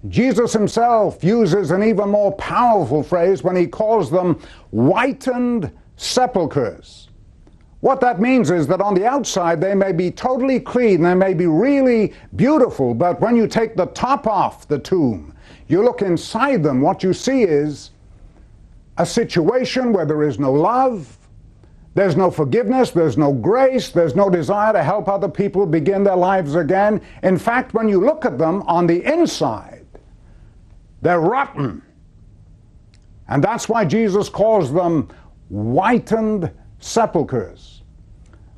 Jesus himself uses an even more powerful phrase when he calls them whitened sepulchres. What that means is that on the outside they may be totally clean, they may be really beautiful, but when you take the top off the tomb, you look inside them, what you see is a situation where there is no love, there's no forgiveness, there's no grace, there's no desire to help other people begin their lives again. In fact, when you look at them on the inside, they're rotten. And that's why Jesus calls them whitened sepulchres.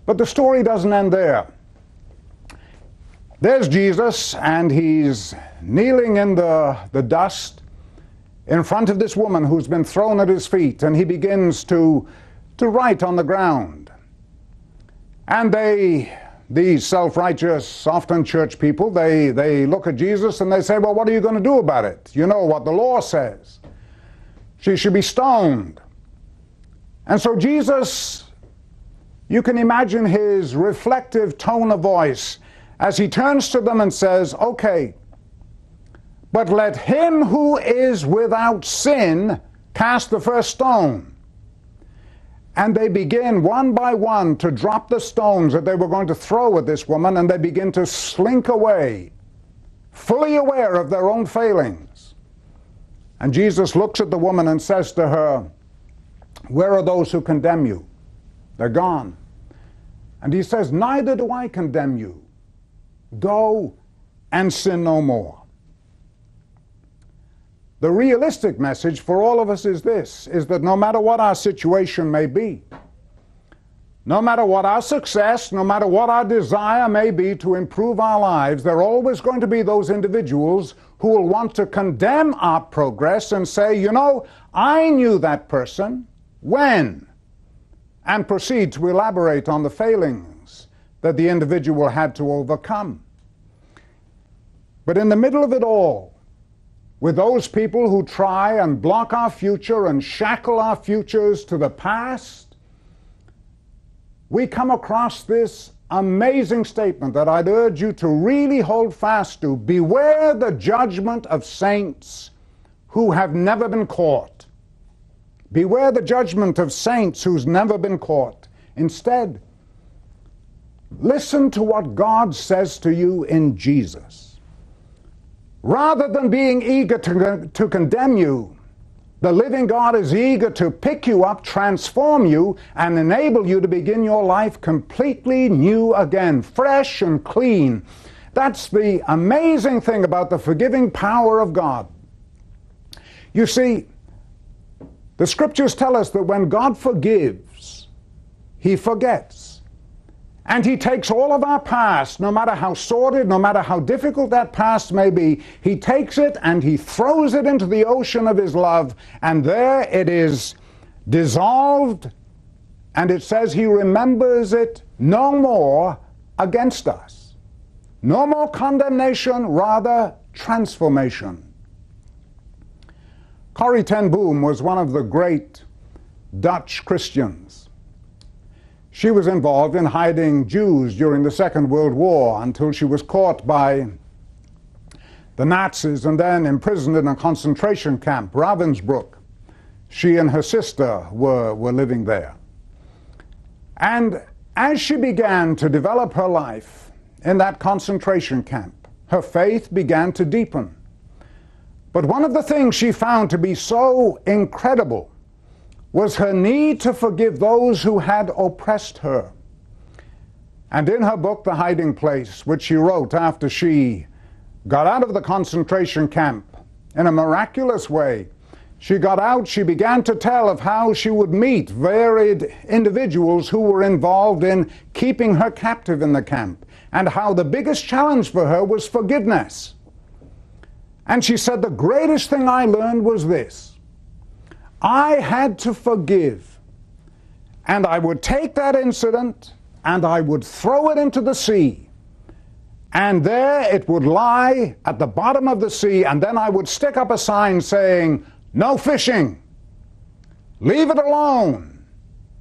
But the story doesn't end there. There's Jesus, and he's kneeling in the dust in front of this woman who's been thrown at his feet, and he begins to write on the ground. And these self-righteous, often church people, they look at Jesus and they say, well, what are you going to do about it? You know what the law says. She should be stoned. And so Jesus, you can imagine his reflective tone of voice as he turns to them and says, okay, but let him who is without sin cast the first stone. And they begin one by one to drop the stones that they were going to throw at this woman, and they begin to slink away, fully aware of their own failings. And Jesus looks at the woman and says to her, where are those who condemn you? They're gone. And he says, neither do I condemn you. Go and sin no more. The realistic message for all of us is this, is that no matter what our situation may be, no matter what our success, no matter what our desire may be to improve our lives, there are always going to be those individuals who will want to condemn our progress and say, you know, I knew that person when, and proceed to elaborate on the failings that the individual had to overcome. But in the middle of it all, with those people who try and block our future and shackle our futures to the past, we come across this amazing statement that I'd urge you to really hold fast to. Beware the judgment of saints who have never been caught. Beware the judgment of saints who's never been caught. Instead, listen to what God says to you in Jesus. Rather than being eager to condemn you, the living God is eager to pick you up, transform you, and enable you to begin your life completely new again, fresh and clean. That's the amazing thing about the forgiving power of God. You see, the scriptures tell us that when God forgives, he forgets. And he takes all of our past, no matter how sordid, no matter how difficult that past may be, he takes it and he throws it into the ocean of his love, and there it is dissolved, and it says he remembers it no more against us. No more condemnation, rather transformation. Corrie ten Boom was one of the great Dutch Christians. She was involved in hiding Jews during the Second World War until she was caught by the Nazis and then imprisoned in a concentration camp, Ravensbrück. She and her sister were living there. And as she began to develop her life in that concentration camp, her faith began to deepen. But one of the things she found to be so incredible was her need to forgive those who had oppressed her. And in her book, The Hiding Place, which she wrote after she got out of the concentration camp, in a miraculous way, she got out, she began to tell of how she would meet varied individuals who were involved in keeping her captive in the camp, and how the biggest challenge for her was forgiveness. And she said, the greatest thing I learned was this: I had to forgive, and I would take that incident and I would throw it into the sea, and there it would lie at the bottom of the sea, and then I would stick up a sign saying, no fishing, leave it alone,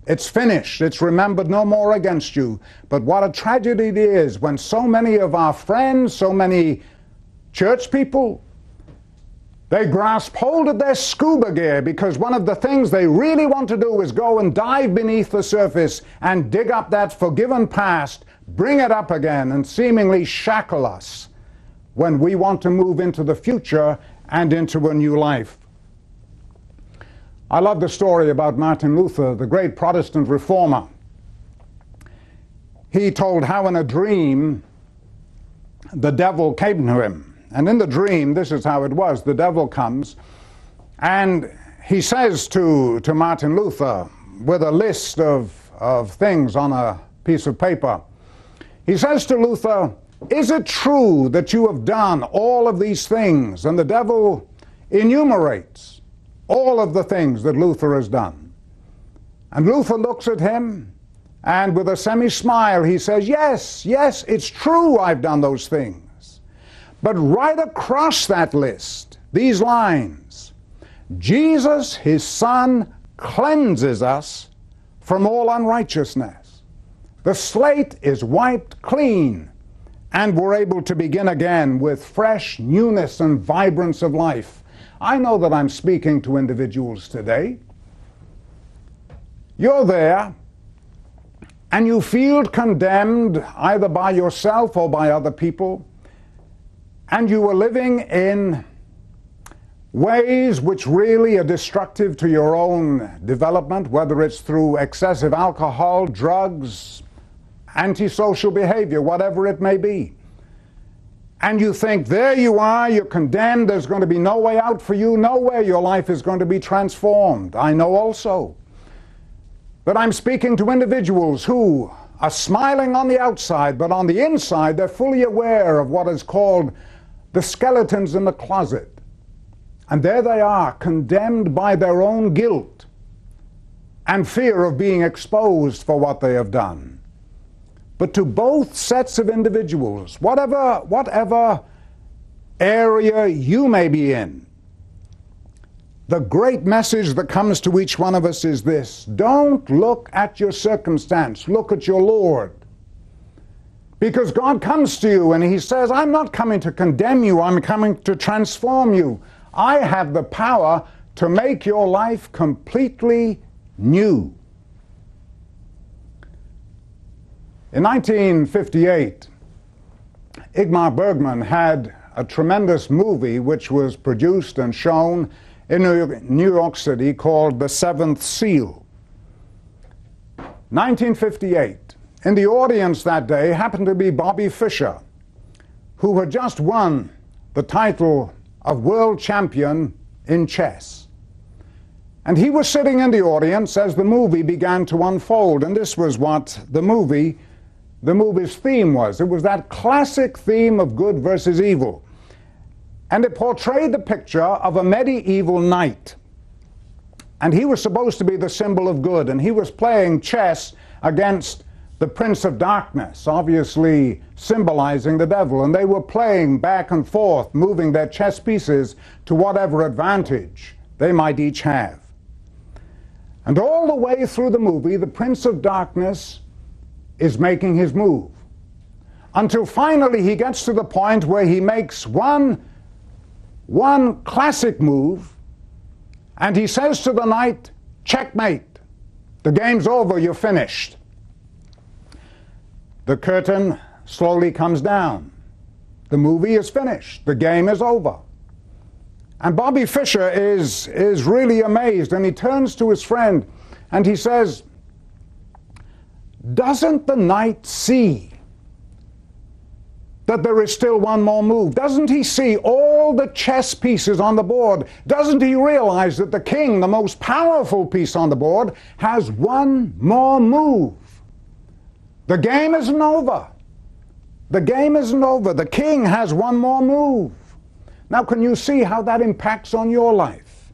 it's finished, it's remembered no more against you. But what a tragedy it is when so many of our friends, so many church people, They grasp hold of their scuba gear because one of the things they really want to do is go and dive beneath the surface and dig up that forgiven past, bring it up again, and seemingly shackle us when we want to move into the future and into a new life. I love the story about Martin Luther, the great Protestant reformer. He told how in a dream the devil came to him. And in the dream, this is how it was. The devil comes and he says to Martin Luther, with a list of things on a piece of paper, he says to Luther, "Is it true that you have done all of these things?" And the devil enumerates all of the things that Luther has done. And Luther looks at him, and with a semi-smile he says, yes, it's true I've done those things. But right across that list, these lines, Jesus, his Son, cleanses us from all unrighteousness. The slate is wiped clean, and we're able to begin again with fresh newness and vibrance of life. I know that I'm speaking to individuals today. You're there, and you feel condemned either by yourself or by other people, and you are living in ways which really are destructive to your own development, whether it's through excessive alcohol, drugs, antisocial behavior, whatever it may be. And you think, there you are, you're condemned, there's going to be no way out for you, no way your life is going to be transformed. I know also that I'm speaking to individuals who are smiling on the outside, but on the inside they're fully aware of what is called the skeletons in the closet. And there they are, condemned by their own guilt and fear of being exposed for what they have done. But to both sets of individuals, whatever area you may be in, the great message that comes to each one of us is this: don't look at your circumstance, look at your Lord. Because God comes to you and he says, I'm not coming to condemn you, I'm coming to transform you. I have the power to make your life completely new. In 1958, Ingmar Bergman had a tremendous movie which was produced and shown in New York City called The Seventh Seal. 1958. In the audience that day happened to be Bobby Fischer, who had just won the title of world champion in chess. And he was sitting in the audience as the movie began to unfold, and this was what the movie's theme was. It was that classic theme of good versus evil. And it portrayed the picture of a medieval knight. And he was supposed to be the symbol of good, and he was playing chess against the Prince of Darkness, obviously symbolizing the devil. And they were playing back and forth, moving their chess pieces to whatever advantage they might each have. And all the way through the movie, the Prince of Darkness is making his move, until finally he gets to the point where he makes one classic move, and he says to the knight, checkmate, the game's over, you're finished. The curtain slowly comes down. The movie is finished. The game is over. And Bobby Fischer is really amazed, and he turns to his friend and he says, doesn't the knight see that there is still one more move? Doesn't he see all the chess pieces on the board? Doesn't he realize that the king, the most powerful piece on the board, has one more move? The game isn't over. The game isn't over. The king has one more move. Now, can you see how that impacts on your life?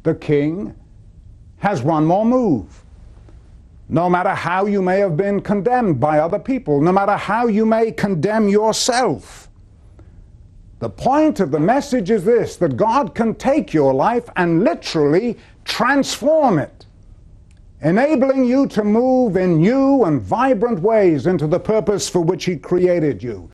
The king has one more move. No matter how you may have been condemned by other people, no matter how you may condemn yourself, the point of the message is this: that God can take your life and literally transform it, enabling you to move in new and vibrant ways into the purpose for which He created you.